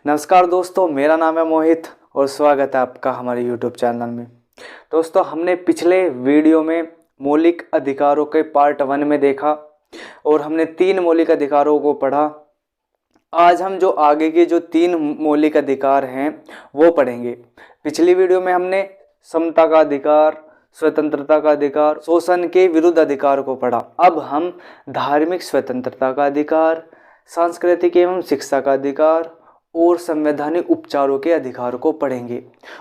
नमस्कार दोस्तों, मेरा नाम है मोहित और स्वागत है आपका हमारे YouTube चैनल में। दोस्तों, हमने पिछले वीडियो में मौलिक अधिकारों के पार्ट 1 में देखा और हमने 3 मौलिक अधिकारों को पढ़ा। आज हम जो आगे के जो 3 मौलिक अधिकार हैं वो पढ़ेंगे। पिछली वीडियो में हमने समता का अधिकार, स्वतंत्रता का अधिकार, शोषण के विरुद्ध अधिकार को पढ़ा। अब हम धार्मिक स्वतंत्रता का अधिकार, सांस्कृतिक एवं शिक्षा का अधिकार और संवैधानिक उपचारों के अधिकार को पढ़ेंगे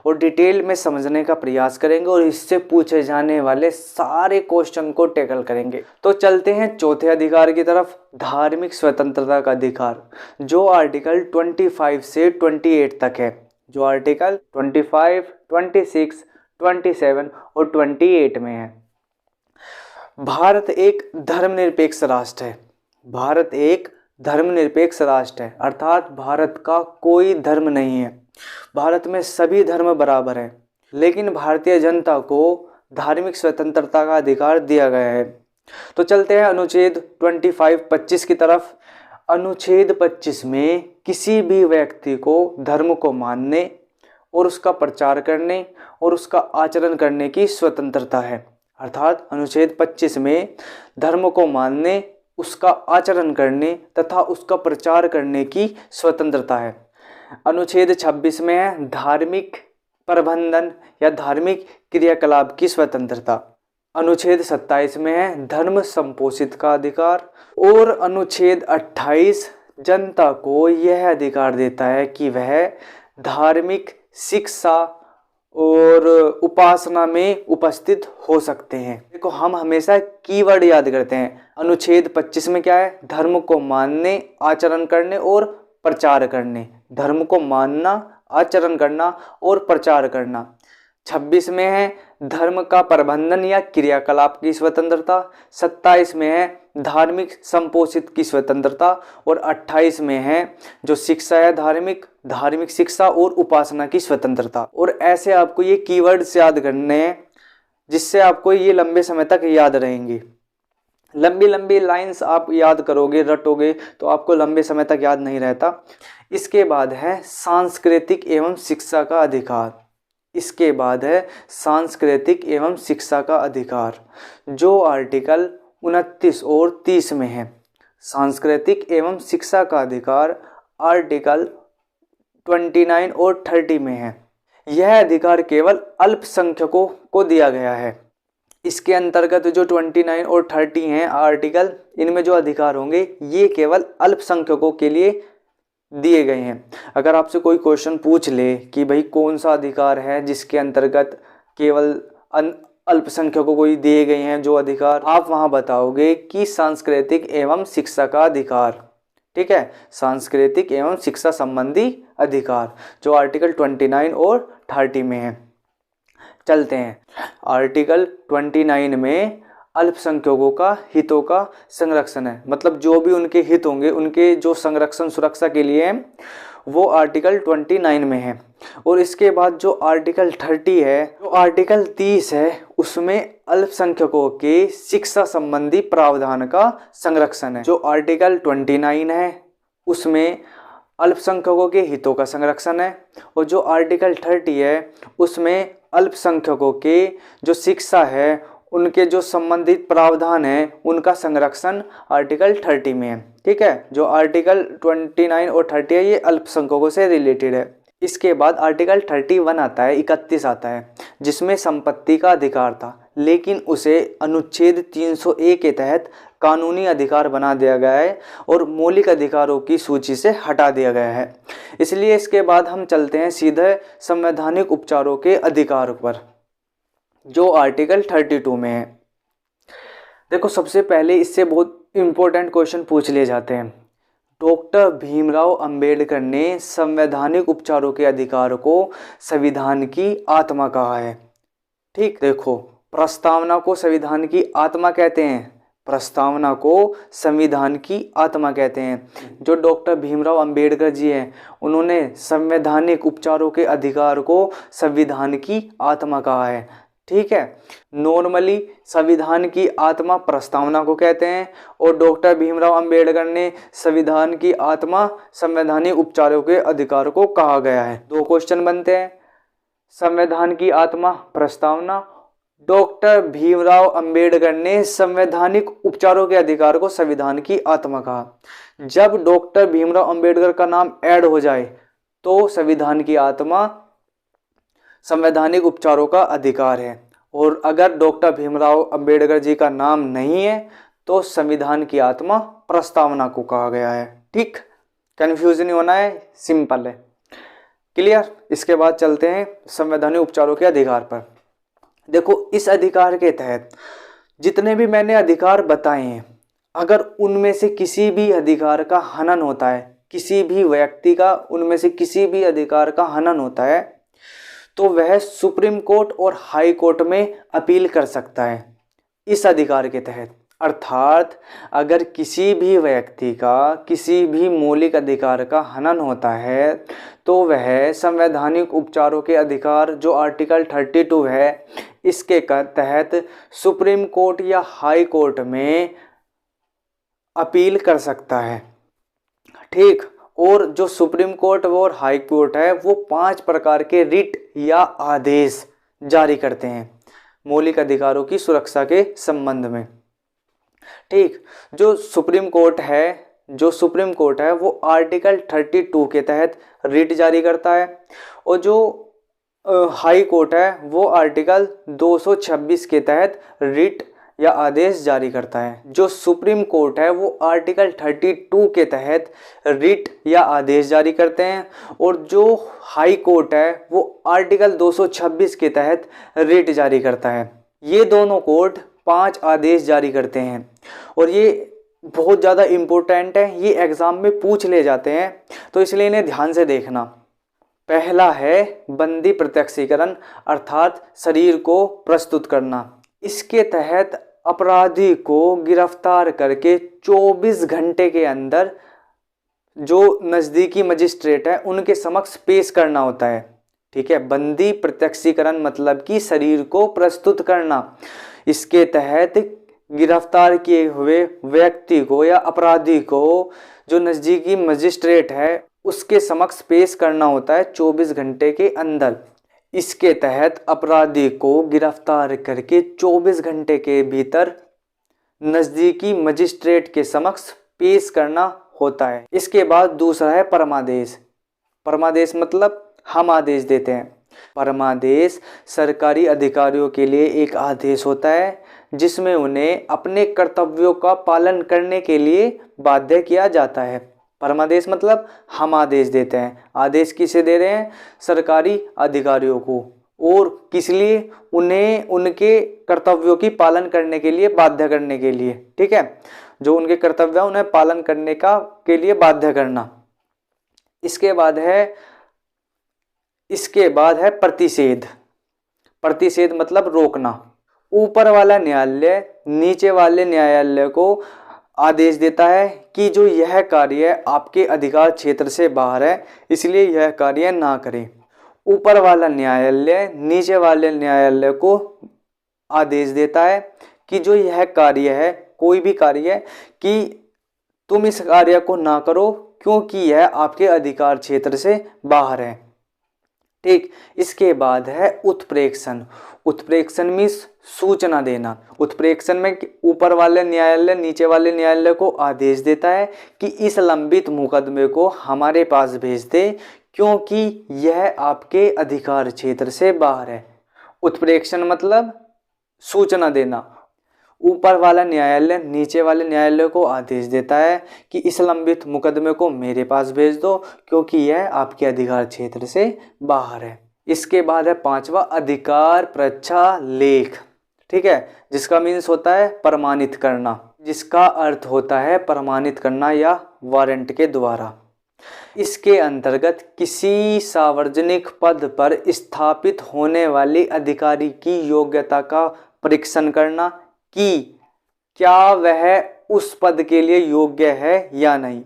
और डिटेल में समझने का प्रयास करेंगे और इससे पूछे जाने वाले सारे क्वेश्चन को टैकल करेंगे। तो चलते हैं चौथे अधिकार की तरफ, धार्मिक स्वतंत्रता का अधिकार, जो आर्टिकल 25 से 28 तक है। जो आर्टिकल 25, 26, 27 और 28 में है। भारत एक धर्मनिरपेक्ष राष्ट्र है। भारत एक धर्मनिरपेक्ष राष्ट्र है, अर्थात भारत का कोई धर्म नहीं है। भारत में सभी धर्म बराबर हैं, लेकिन भारतीय जनता को धार्मिक स्वतंत्रता का अधिकार दिया गया है। तो चलते हैं अनुच्छेद 25 की तरफ। अनुच्छेद 25 में किसी भी व्यक्ति को धर्म को मानने और उसका प्रचार करने और उसका आचरण करने की स्वतंत्रता है। अर्थात अनुच्छेद 25 में धर्म को मानने, उसका आचरण करने तथा उसका प्रचार करने की स्वतंत्रता है। अनुच्छेद 26 में है धार्मिक प्रबंधन या धार्मिक क्रियाकलाप की स्वतंत्रता। अनुच्छेद 27 में है धर्म संपोषित का अधिकार और अनुच्छेद 28 जनता को यह अधिकार देता है कि वह धार्मिक शिक्षा और उपासना में उपस्थित हो सकते हैं। देखो, हम हमेशा कीवर्ड याद करते हैं। अनुच्छेद 25 में क्या है? धर्म को मानने, आचरण करने और प्रचार करने। धर्म को मानना, आचरण करना और प्रचार करना। 26 में है धर्म का प्रबंधन या क्रियाकलाप की स्वतंत्रता। 27 में है धार्मिक संपोषित की स्वतंत्रता और 28 में है जो शिक्षा है धार्मिक शिक्षा और उपासना की स्वतंत्रता। और ऐसे आपको ये कीवर्ड्स याद करने हैं जिससे आपको ये लंबे समय तक याद रहेंगे। लंबी लाइंस आप याद करोगे, रटोगे तो आपको लंबे समय तक याद नहीं रहता। इसके बाद है सांस्कृतिक एवं शिक्षा का अधिकार। इसके बाद है सांस्कृतिक एवं शिक्षा का अधिकार, जो आर्टिकल 29 और 30 में है। सांस्कृतिक एवं शिक्षा का अधिकार आर्टिकल 29 और 30 में है। यह अधिकार केवल अल्पसंख्यकों को दिया गया है। इसके अंतर्गत जो 29 और 30 हैं आर्टिकल, इनमें जो अधिकार होंगे ये केवल अल्पसंख्यकों के लिए दिए गए हैं। अगर आपसे कोई क्वेश्चन पूछ ले कि भाई कौन सा अधिकार है जिसके अंतर्गत केवल अल्पसंख्यकों को ही दिए गए हैं जो अधिकार, आप वहां बताओगे कि सांस्कृतिक एवं शिक्षा का अधिकार। ठीक है, सांस्कृतिक एवं शिक्षा संबंधी अधिकार जो आर्टिकल 29 और 30 में है। चलते हैं, आर्टिकल 29 में अल्पसंख्यकों का हितों का संरक्षण है। मतलब जो भी उनके हित होंगे, उनके जो संरक्षण सुरक्षा के लिए है, वो आर्टिकल 29 में है। और इसके बाद जो आर्टिकल 30 है, जो आर्टिकल 30 है, उसमें अल्पसंख्यकों के शिक्षा संबंधी प्रावधान का संरक्षण है। जो आर्टिकल 29 है उसमें अल्पसंख्यकों के हितों का संरक्षण है और जो आर्टिकल 30 है उसमें अल्पसंख्यकों के जो शिक्षा है, उनके जो संबंधित प्रावधान है, उनका संरक्षण आर्टिकल 30 में है। ठीक है, जो आर्टिकल 29 और 30 है ये अल्पसंख्यकों से रिलेटेड है। इसके बाद आर्टिकल 31 आता है, 31 आता है, जिसमें संपत्ति का अधिकार था, लेकिन उसे अनुच्छेद 301 के तहत कानूनी अधिकार बना दिया गया है और मौलिक अधिकारों की सूची से हटा दिया गया है। इसलिए इसके बाद हम चलते हैं सीधे संवैधानिक उपचारों के अधिकार पर, जो आर्टिकल 32 में है। देखो, सबसे पहले इससे बहुत इंपॉर्टेंट क्वेश्चन पूछ लिए जाते हैं। डॉक्टर भीमराव अंबेडकर ने संवैधानिक उपचारों के अधिकार को संविधान की आत्मा कहा है। ठीक, देखो, प्रस्तावना को संविधान की आत्मा कहते हैं। प्रस्तावना को संविधान की आत्मा कहते हैं। जो डॉक्टर भीमराव अंबेडकर जी हैं, उन्होंने संवैधानिक उपचारों के अधिकार को संविधान की आत्मा कहा है। ठीक है। नॉर्मली संविधान की आत्मा प्रस्तावना को कहते हैं और डॉक्टर भीमराव अंबेडकर ने संविधान की आत्मा संवैधानिक उपचारों के अधिकार को कहा गया है। दो क्वेश्चन बनते हैं, संविधान की आत्मा प्रस्तावना, डॉक्टर भीमराव अंबेडकर ने संवैधानिक उपचारों के अधिकार को संविधान की आत्मा कहा। जब डॉक्टर भीमराव अंबेडकर का नाम ऐड हो जाए तो संविधान की आत्मा संवैधानिक उपचारों का अधिकार है, और अगर डॉक्टर भीमराव अंबेडकर जी का नाम नहीं है तो संविधान की आत्मा प्रस्तावना को कहा गया है। ठीक, कंफ्यूज नहीं होना है, सिंपल है, क्लियर। इसके बाद चलते हैं संवैधानिक उपचारों के अधिकार पर। देखो, इस अधिकार के तहत जितने भी मैंने अधिकार बताए हैं, अगर उनमें से किसी भी अधिकार का हनन होता है, किसी भी व्यक्ति का उनमें से किसी भी अधिकार का हनन होता है, तो वह सुप्रीम कोर्ट और हाई कोर्ट में अपील कर सकता है इस अधिकार के तहत। अर्थात अगर किसी भी व्यक्ति का किसी भी मौलिक अधिकार का हनन होता है तो वह संवैधानिक उपचारों के अधिकार जो आर्टिकल 32 है इसके तहत सुप्रीम कोर्ट या हाई कोर्ट में अपील कर सकता है। ठीक, और जो सुप्रीम कोर्ट और हाई कोर्ट है वो 5 प्रकार के रिट या आदेश जारी करते हैं मौलिक अधिकारों की सुरक्षा के संबंध में। ठीक, जो सुप्रीम कोर्ट है वो आर्टिकल 32 के तहत रिट जारी करता है, और जो हाई कोर्ट है वो आर्टिकल 226 के तहत रिट या आदेश जारी करता है। जो सुप्रीम कोर्ट है वो आर्टिकल 32 के तहत रिट या आदेश जारी करते हैं, और जो हाई कोर्ट है वो आर्टिकल 226 के तहत रिट जारी करता है। ये दोनों कोर्ट 5 आदेश जारी करते हैं, और ये बहुत ज़्यादा इम्पोर्टेंट है, ये एग्ज़ाम में पूछ ले जाते हैं, तो इसलिए इन्हें ध्यान से देखना। पहला है बंदी प्रत्यक्षीकरण, अर्थात शरीर को प्रस्तुत करना। इसके तहत अपराधी को गिरफ्तार करके 24 घंटे के अंदर जो नज़दीकी मजिस्ट्रेट है उनके समक्ष पेश करना होता है। ठीक है, बंदी प्रत्यक्षीकरण मतलब कि शरीर को प्रस्तुत करना। इसके तहत गिरफ्तार किए हुए व्यक्ति को या अपराधी को जो नज़दीकी मजिस्ट्रेट है उसके समक्ष पेश करना होता है 24 घंटे के अंदर। इसके तहत अपराधी को गिरफ्तार करके 24 घंटे के भीतर नज़दीकी मजिस्ट्रेट के समक्ष पेश करना होता है। इसके बाद दूसरा है परमादेश। परमादेश मतलब हम आदेश देते हैं। परमादेश सरकारी अधिकारियों के लिए एक आदेश होता है जिसमें उन्हें अपने कर्तव्यों का पालन करने के लिए बाध्य किया जाता है। परमादेश मतलब हम आदेश देते हैं। आदेश किसे दे रहे हैं? सरकारी अधिकारियों को, और किस लिए? उन्हें उनके कर्तव्यों की पालन करने के लिए बाध्य करने के लिए। ठीक है, जो उनके कर्तव्य उन्हें पालन करने के लिए बाध्य करना। इसके बाद है प्रतिषेध। प्रतिषेध मतलब रोकना। ऊपर वाला न्यायालय नीचे वाले न्यायालय को आदेश देता है कि जो यह कार्य आपके अधिकार क्षेत्र से बाहर है, इसलिए यह कार्य ना करें। ऊपर वाला न्यायालय नीचे वाले न्यायालय को आदेश देता है कि जो यह कार्य है, कोई भी कार्य, कि तुम इस कार्य को ना करो क्योंकि यह आपके अधिकार क्षेत्र से बाहर है। ठीक, इसके बाद है उत्प्रेक्षण। उत्प्रेक्षण मीन्स सूचना देना। उत्प्रेक्षण में ऊपर वाले न्यायालय नीचे वाले न्यायालय को आदेश देता है कि इस लंबित मुकदमे को हमारे पास भेज दे क्योंकि यह आपके अधिकार क्षेत्र से बाहर है। उत्प्रेक्षण मतलब सूचना देना। ऊपर वाला न्यायालय नीचे वाले न्यायालय को आदेश देता है कि इस लंबित मुकदमे को मेरे पास भेज दो क्योंकि यह आपके अधिकार क्षेत्र से बाहर है। इसके बाद है पांचवा अधिकार परीक्षा लेख। ठीक है, जिसका मीन्स होता है प्रमाणित करना, जिसका अर्थ होता है प्रमाणित करना या वारंट के द्वारा। इसके अंतर्गत किसी सार्वजनिक पद पर स्थापित होने वाले अधिकारी की योग्यता का परीक्षण करना कि क्या वह उस पद के लिए योग्य है या नहीं।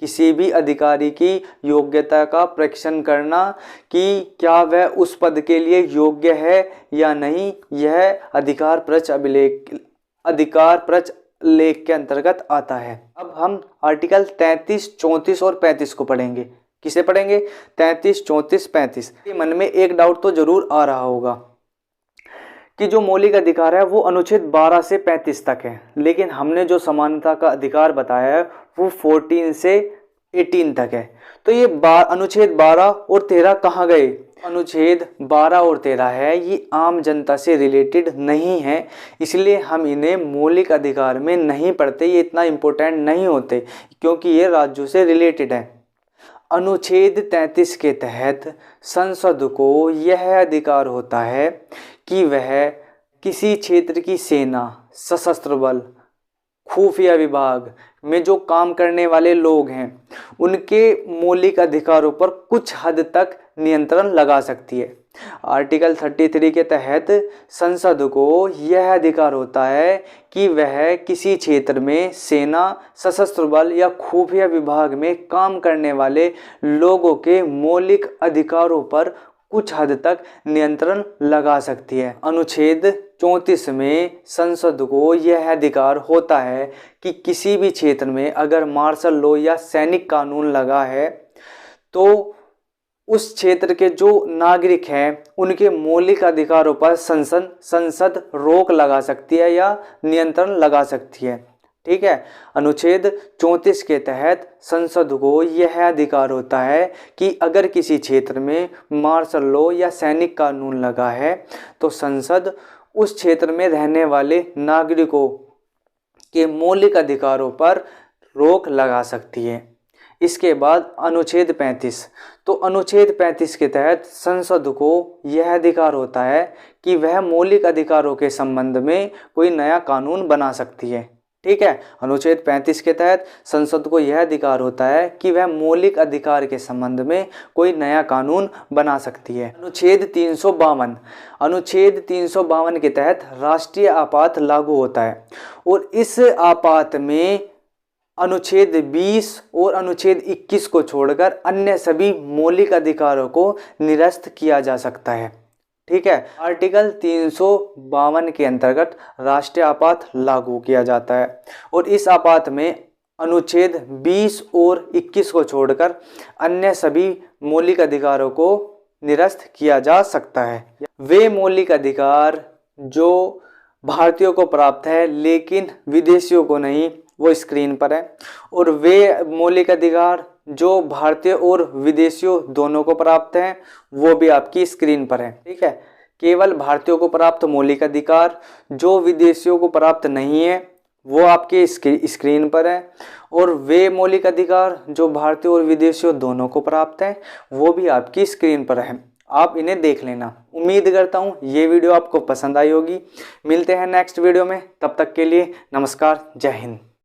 किसी भी अधिकारी की योग्यता का परीक्षण करना कि क्या वह उस पद के लिए योग्य है या नहीं, यह अधिकार परच लेख के अंतर्गत आता है। अब हम आर्टिकल 33, 34 और 35 को पढ़ेंगे। किसे पढ़ेंगे? 33, 34, 35। मन में एक डाउट तो जरूर आ रहा होगा कि जो मौलिक अधिकार है वो अनुच्छेद 12 से 35 तक है, लेकिन हमने जो समानता का अधिकार बताया है वो 14 से 18 तक है। तो ये अनुच्छेद 12 और 13 कहाँ गए? अनुच्छेद 12 और 13 है ये आम जनता से रिलेटेड नहीं है, इसलिए हम इन्हें मौलिक अधिकार में नहीं पढ़ते। ये इतना इम्पोर्टेंट नहीं होते क्योंकि ये राज्यों से रिलेटेड है। अनुच्छेद 33 के तहत संसद को यह अधिकार होता है कि वह किसी क्षेत्र की सेना, सशस्त्र बल, खुफिया विभाग में जो काम करने वाले लोग हैं उनके मौलिक अधिकारों पर कुछ हद तक नियंत्रण लगा सकती है। आर्टिकल 33 के तहत संसद को यह अधिकार होता है कि वह किसी क्षेत्र में सेना, सशस्त्र बल या खुफिया विभाग में काम करने वाले लोगों के मौलिक अधिकारों पर कुछ हद तक नियंत्रण लगा सकती है। अनुच्छेद 34 में संसद को यह अधिकार होता है कि किसी भी क्षेत्र में अगर मार्शल लॉ या सैनिक कानून लगा है तो उस क्षेत्र के जो नागरिक हैं उनके मौलिक अधिकारों पर संसद रोक लगा सकती है या नियंत्रण लगा सकती है। ठीक है। अनुच्छेद 34 के तहत संसद को यह अधिकार होता है कि अगर किसी क्षेत्र में मार्शल लॉ या सैनिक कानून लगा है तो संसद उस क्षेत्र में रहने वाले नागरिकों के मौलिक अधिकारों पर रोक लगा सकती है। इसके बाद अनुच्छेद 35। तो अनुच्छेद 35 के तहत संसद को यह अधिकार होता है कि वह मौलिक अधिकारों के संबंध में कोई नया कानून बना सकती है। ठीक है। अनुच्छेद 35 के तहत संसद को यह अधिकार होता है कि वह मौलिक अधिकार के संबंध में कोई नया कानून बना सकती है। अनुच्छेद 352। अनुच्छेद 352 के तहत राष्ट्रीय आपात लागू होता है और इस आपात में अनुच्छेद 20 और अनुच्छेद 21 को छोड़कर अन्य सभी मौलिक अधिकारों को निरस्त किया जा सकता है। ठीक है। आर्टिकल 352 के अंतर्गत राष्ट्रीय आपात लागू किया जाता है और इस आपात में अनुच्छेद 20 और 21 को छोड़कर अन्य सभी मौलिक अधिकारों को निरस्त किया जा सकता है। वे मौलिक अधिकार जो भारतीयों को प्राप्त है लेकिन विदेशियों को नहीं, वो स्क्रीन पर है। और वे मौलिक अधिकार जो भारतीय और विदेशियों दोनों को प्राप्त हैं वो भी आपकी स्क्रीन पर है। ठीक है। केवल भारतीयों को प्राप्त मौलिक अधिकार जो विदेशियों को प्राप्त नहीं है वो आपके स्क्रीन पर है, और वे मौलिक अधिकार जो भारतीय और विदेशियों दोनों को प्राप्त हैं वो भी आपकी स्क्रीन पर है। आप इन्हें देख लेना। उम्मीद करता हूँ ये वीडियो आपको पसंद आई होगी। मिलते हैं नेक्स्ट वीडियो में, तब तक के लिए नमस्कार, जय हिंद।